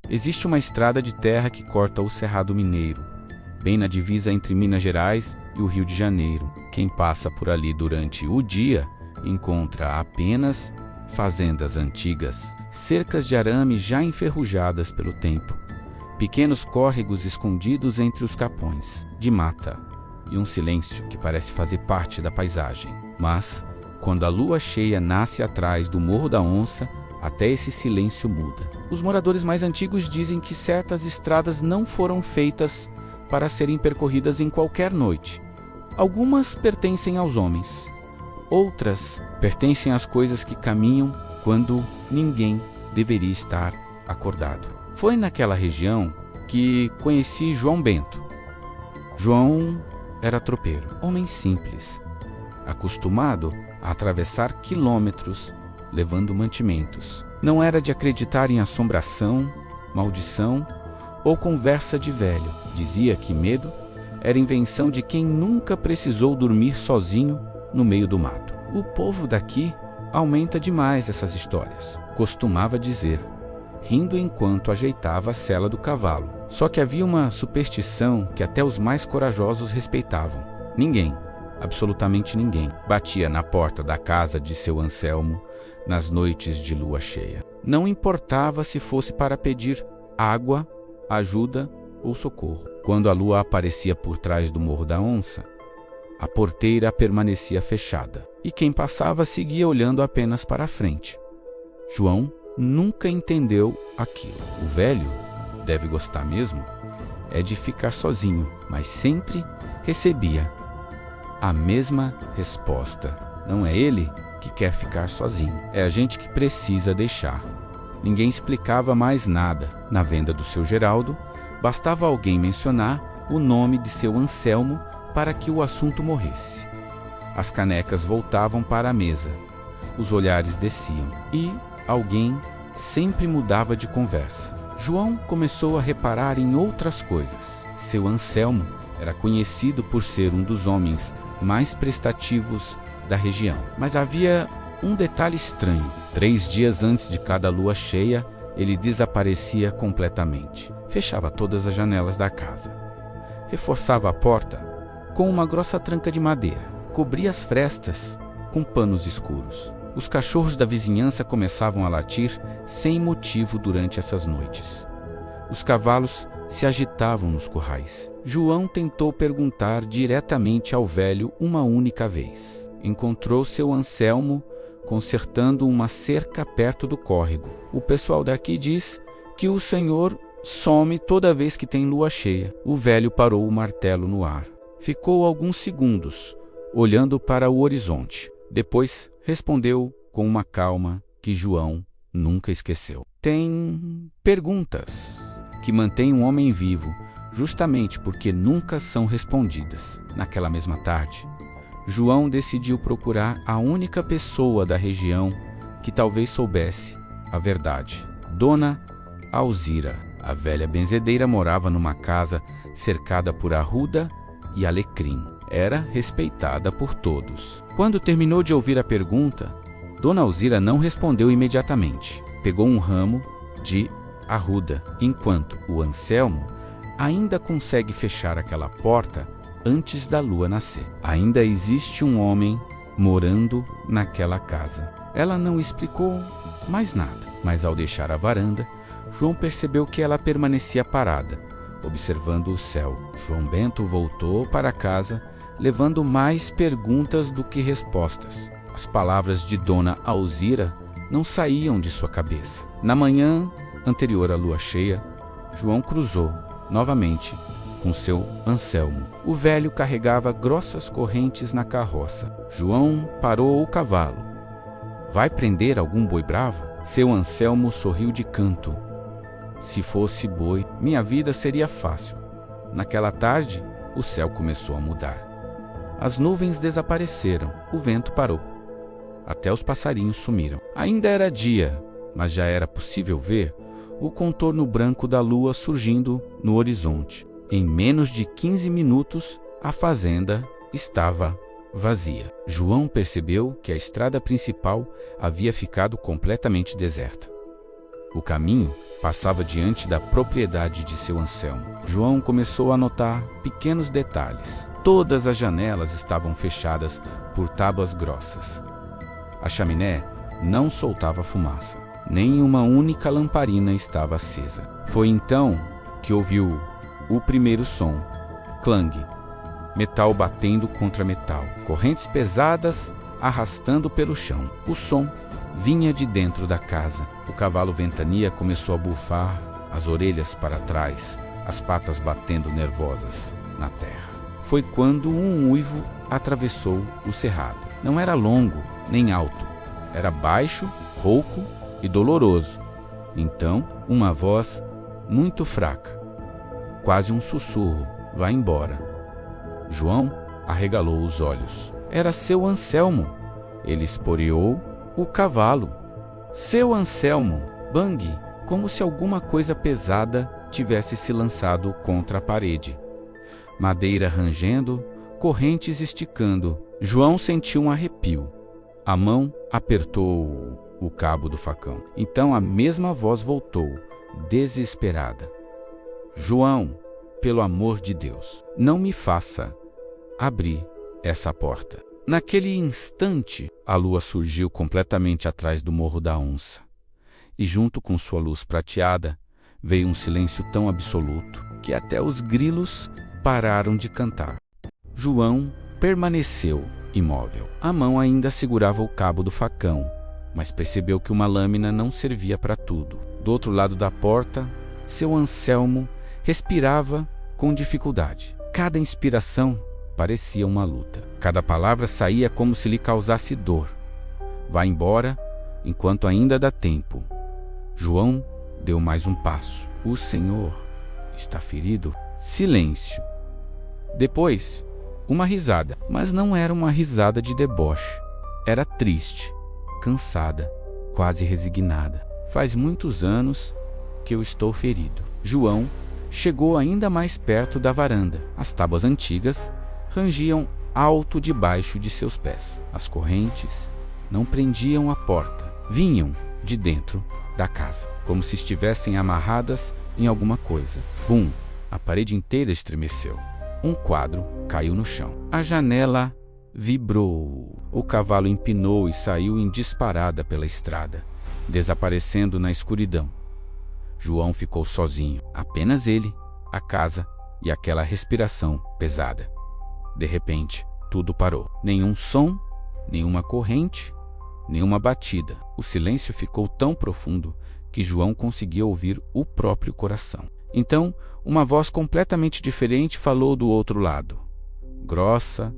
Existe uma estrada de terra que corta o Cerrado Mineiro, bem na divisa entre Minas Gerais e o Rio de Janeiro. Quem passa por ali durante o dia encontra apenas fazendas antigas, cercas de arame já enferrujadas pelo tempo, pequenos córregos escondidos entre os capões de mata e um silêncio que parece fazer parte da paisagem. Mas, quando a lua cheia nasce atrás do Morro da Onça, até esse silêncio muda. Os moradores mais antigos dizem que certas estradas não foram feitas para serem percorridas em qualquer noite. Algumas pertencem aos homens, outras pertencem às coisas que caminham quando ninguém deveria estar acordado. Foi naquela região que conheci João Bento. João era tropeiro, homem simples, acostumado a atravessar quilômetros levando mantimentos. Não era de acreditar em assombração, maldição ou conversa de velho. Dizia que medo era invenção de quem nunca precisou dormir sozinho no meio do mato. O povo daqui aumenta demais essas histórias, costumava dizer, rindo enquanto ajeitava a sela do cavalo. Só que havia uma superstição que até os mais corajosos respeitavam. Ninguém, absolutamente ninguém, batia na porta da casa de seu Anselmo nas noites de lua cheia. Não importava se fosse para pedir água, ajuda ou socorro. Quando a lua aparecia por trás do Morro da Onça, a porteira permanecia fechada e quem passava seguia olhando apenas para a frente. João nunca entendeu aquilo. O velho deve gostar mesmo é de ficar sozinho, mas sempre recebia a mesma resposta. Não é ele que quer ficar sozinho, é a gente que precisa deixar. Ninguém explicava mais nada. Na venda do seu Geraldo, bastava alguém mencionar o nome de seu Anselmo para que o assunto morresse. As canecas voltavam para a mesa, os olhares desciam e alguém sempre mudava de conversa. João começou a reparar em outras coisas. Seu Anselmo era conhecido por ser um dos homens mais prestativos da região. Mas havia um detalhe estranho. 3 dias antes de cada lua cheia, ele desaparecia completamente. Fechava todas as janelas da casa. Reforçava a porta com uma grossa tranca de madeira. Cobria as frestas com panos escuros. Os cachorros da vizinhança começavam a latir sem motivo durante essas noites. Os cavalos se agitavam nos currais. João tentou perguntar diretamente ao velho uma única vez. Encontrou seu Anselmo consertando uma cerca perto do córrego. O pessoal daqui diz que o senhor some toda vez que tem lua cheia. O velho parou o martelo no ar. Ficou alguns segundos, olhando para o horizonte. Depois respondeu com uma calma que João nunca esqueceu. Tem perguntas que mantêm um homem vivo, justamente porque nunca são respondidas. Naquela mesma tarde, João decidiu procurar a única pessoa da região que talvez soubesse a verdade. Dona Alzira, a velha benzedeira, morava numa casa cercada por arruda e alecrim. Era respeitada por todos. Quando terminou de ouvir a pergunta, Dona Alzira não respondeu imediatamente. Pegou um ramo de arruda, enquanto o Anselmo ainda consegue fechar aquela porta antes da lua nascer. Ainda existe um homem morando naquela casa. Ela não explicou mais nada, mas ao deixar a varanda, João percebeu que ela permanecia parada, observando o céu. João Bento voltou para casa, levando mais perguntas do que respostas. As palavras de Dona Alzira não saíam de sua cabeça. Na manhã anterior à lua cheia, João cruzou novamente com seu Anselmo. O velho carregava grossas correntes na carroça. João parou o cavalo. Vai prender algum boi bravo? Seu Anselmo sorriu de canto. Se fosse boi, minha vida seria fácil. Naquela tarde, o céu começou a mudar. As nuvens desapareceram, o vento parou. Até os passarinhos sumiram. Ainda era dia, mas já era possível ver o contorno branco da lua surgindo no horizonte. Em menos de 15 minutos, a fazenda estava vazia. João percebeu que a estrada principal havia ficado completamente deserta. O caminho passava diante da propriedade de seu Anselmo. João começou a notar pequenos detalhes. Todas as janelas estavam fechadas por tábuas grossas. A chaminé não soltava fumaça. Nem uma única lamparina estava acesa. Foi então que ouviu o primeiro som. Clang. Metal batendo contra metal. Correntes pesadas arrastando pelo chão. O som vinha de dentro da casa. O cavalo Ventania começou a bufar, as orelhas para trás, as patas batendo nervosas na terra. Foi quando um uivo atravessou o cerrado. Não era longo nem alto. Era baixo, rouco e doloroso. Então, uma voz muito fraca, quase um sussurro: "Vá embora." João arregalou os olhos. Era seu Anselmo. Ele esporeou o cavalo. Seu Anselmo! Bang! Como se alguma coisa pesada tivesse se lançado contra a parede. Madeira rangendo, correntes esticando. João sentiu um arrepio. A mão apertou o cabo do facão. Então a mesma voz voltou, desesperada: "João, pelo amor de Deus, não me faça abrir essa porta." Naquele instante, a lua surgiu completamente atrás do Morro da Onça. E junto com sua luz prateada, veio um silêncio tão absoluto que até os grilos pararam de cantar. João permaneceu imóvel. A mão ainda segurava o cabo do facão, mas percebeu que uma lâmina não servia para tudo. Do outro lado da porta, seu Anselmo respirava com dificuldade. Cada inspiração parecia uma luta. Cada palavra saía como se lhe causasse dor. "Vá embora, enquanto ainda dá tempo." João deu mais um passo. "O senhor está ferido?" Silêncio. Depois, uma risada, mas não era uma risada de deboche. Era triste, cansada, quase resignada. "Faz muitos anos que eu estou ferido." João chegou ainda mais perto da varanda. As tábuas antigas rangiam alto debaixo de seus pés. As correntes não prendiam a porta. Vinham de dentro da casa, como se estivessem amarradas em alguma coisa. Bum! A parede inteira estremeceu. Um quadro caiu no chão. A janela vibrou. O cavalo empinou e saiu em disparada pela estrada, desaparecendo na escuridão. João ficou sozinho. Apenas ele, a casa e aquela respiração pesada. De repente, tudo parou. Nenhum som, nenhuma corrente, nenhuma batida. O silêncio ficou tão profundo que João conseguia ouvir o próprio coração. Então, uma voz completamente diferente falou do outro lado. Grossa,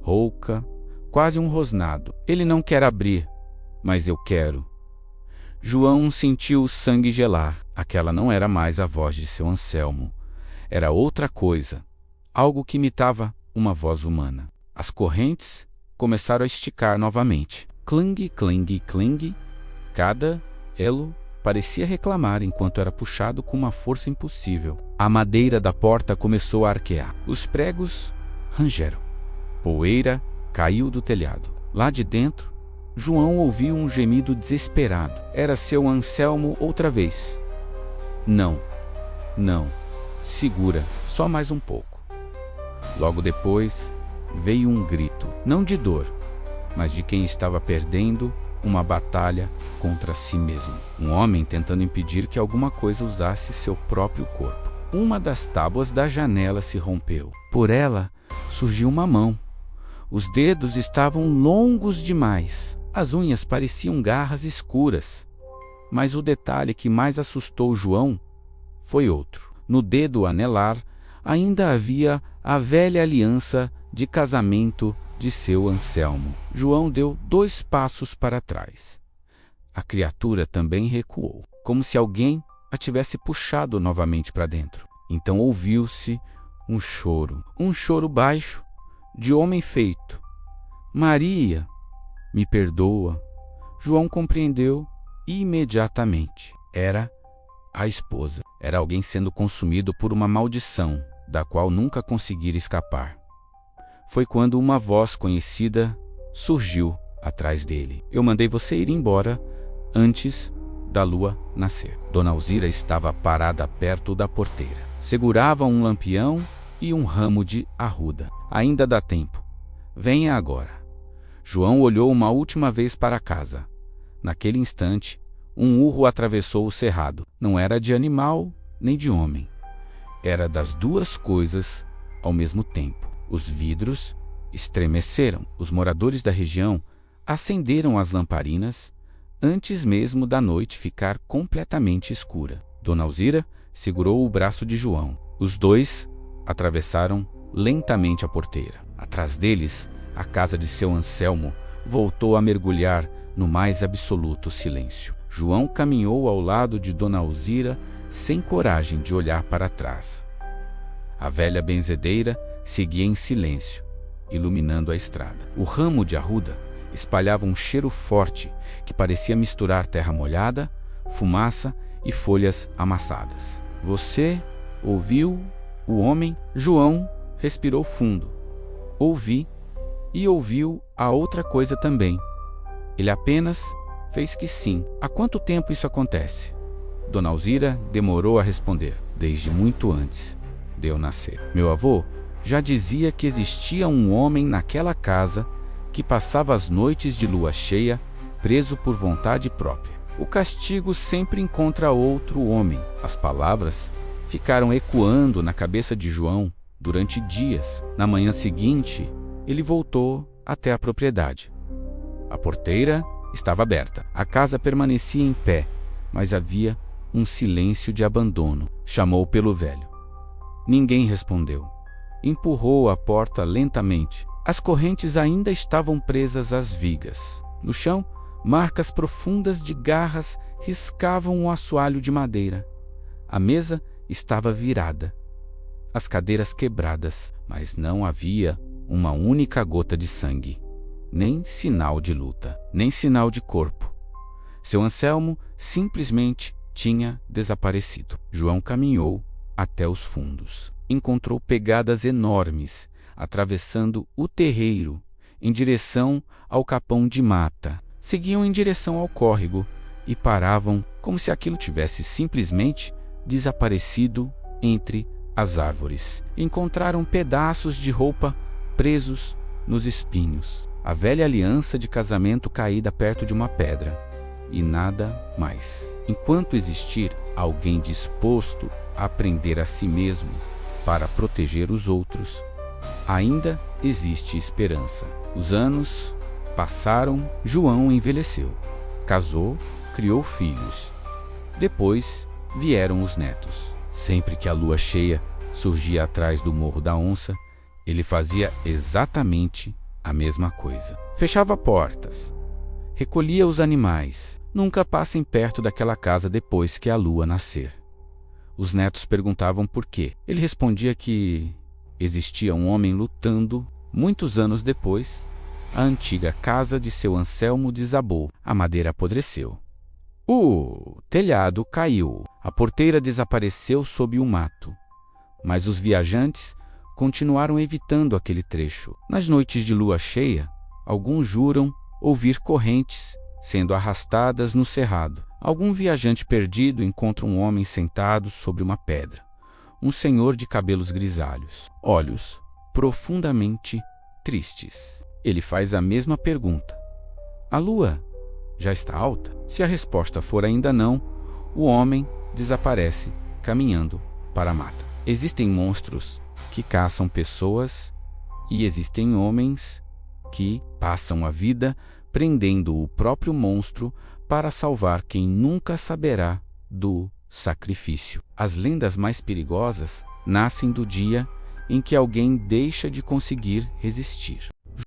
rouca, quase um rosnado. "Ele não quer abrir, mas eu quero." João sentiu o sangue gelar. Aquela não era mais a voz de seu Anselmo. Era outra coisa, algo que imitava uma voz humana. As correntes começaram a esticar novamente. Clang, clang, clang. Cada elo parecia reclamar enquanto era puxado com uma força impossível. A madeira da porta começou a arquear. Os pregos rangeram. Poeira caiu do telhado. Lá de dentro, João ouviu um gemido desesperado. Era seu Anselmo outra vez. "Não, não, segura, só mais um pouco." Logo depois, veio um grito, não de dor, mas de quem estava perdendo uma batalha contra si mesmo. Um homem tentando impedir que alguma coisa usasse seu próprio corpo. Uma das tábuas da janela se rompeu. Por ela surgiu uma mão. Os dedos estavam longos demais. As unhas pareciam garras escuras. Mas o detalhe que mais assustou João foi outro. No dedo anelar ainda havia a velha aliança de casamento de seu Anselmo. João deu 2 passos para trás. A criatura também recuou, como se alguém a tivesse puxado novamente para dentro. Então ouviu-se um choro baixo, de homem feito. "Maria, me perdoa." João compreendeu imediatamente. Era a esposa. Era alguém sendo consumido por uma maldição, da qual nunca conseguira escapar. Foi quando uma voz conhecida surgiu atrás dele. "Eu mandei você ir embora antes da lua nascer. Dona Alzira estava parada perto da porteira. Segurava um lampião e um ramo de arruda. Ainda dá tempo. Venha agora. João olhou uma última vez para a casa. Naquele instante, um urro atravessou o cerrado. Não era de animal nem de homem. Era das duas coisas ao mesmo tempo. Os vidros estremeceram. Os moradores da região acenderam as lamparinas antes mesmo da noite ficar completamente escura. Dona Alzira segurou o braço de João. Os dois atravessaram lentamente a porteira. Atrás deles, a casa de seu Anselmo voltou a mergulhar no mais absoluto silêncio. João caminhou ao lado de Dona Alzira sem coragem de olhar para trás. A velha benzedeira seguia em silêncio, iluminando a estrada. O ramo de arruda espalhava um cheiro forte que parecia misturar terra molhada, fumaça e folhas amassadas. Você ouviu o homem? João respirou fundo. Ouvi e ouviu a outra coisa também. Ele apenas fez que sim. Há quanto tempo isso acontece? Dona Alzira demorou a responder. Desde muito antes de eu nascer. Meu avô já dizia que existia um homem naquela casa que passava as noites de lua cheia preso por vontade própria. O castigo sempre encontra outro homem. As palavras ficaram ecoando na cabeça de João durante dias. Na manhã seguinte, ele voltou até a propriedade. A porteira estava aberta. A casa permanecia em pé, mas havia um silêncio de abandono. Chamou pelo velho. Ninguém respondeu. Empurrou a porta lentamente. As correntes ainda estavam presas às vigas. No chão, marcas profundas de garras riscavam o assoalho de madeira. A mesa estava virada. As cadeiras quebradas, mas não havia uma única gota de sangue. Nem sinal de luta, nem sinal de corpo. Seu Anselmo simplesmente tinha desaparecido. João caminhou até os fundos. Encontrou pegadas enormes, atravessando o terreiro, em direção ao capão de mata. Seguiam em direção ao córrego e paravam como se aquilo tivesse simplesmente desaparecido entre as árvores. Encontraram pedaços de roupa presos nos espinhos. A velha aliança de casamento caída perto de uma pedra. E nada mais. Enquanto existir alguém disposto a prender a si mesmo para proteger os outros, ainda existe esperança. Os anos passaram, João envelheceu. Casou, criou filhos. Depois vieram os netos. Sempre que a lua cheia surgia atrás do Morro da Onça, ele fazia exatamente a mesma coisa. Fechava portas, recolhia os animais. Nunca passem perto daquela casa depois que a lua nascer. Os netos perguntavam por quê. Ele respondia que existia um homem lutando. Muitos anos depois, a antiga casa de seu Anselmo desabou. A madeira apodreceu. O telhado caiu. A porteira desapareceu sob o mato. Mas os viajantes continuaram evitando aquele trecho. Nas noites de lua cheia, alguns juram ouvir correntes sendo arrastadas no cerrado. Algum viajante perdido encontra um homem sentado sobre uma pedra. Um senhor de cabelos grisalhos, olhos profundamente tristes. Ele faz a mesma pergunta. A lua já está alta? Se a resposta for ainda não, o homem desaparece caminhando para a mata. Existem monstros que caçam pessoas e existem homens que passam a vida prendendo o próprio monstro para salvar quem nunca saberá do sacrifício. As lendas mais perigosas nascem do dia em que alguém deixa de conseguir resistir.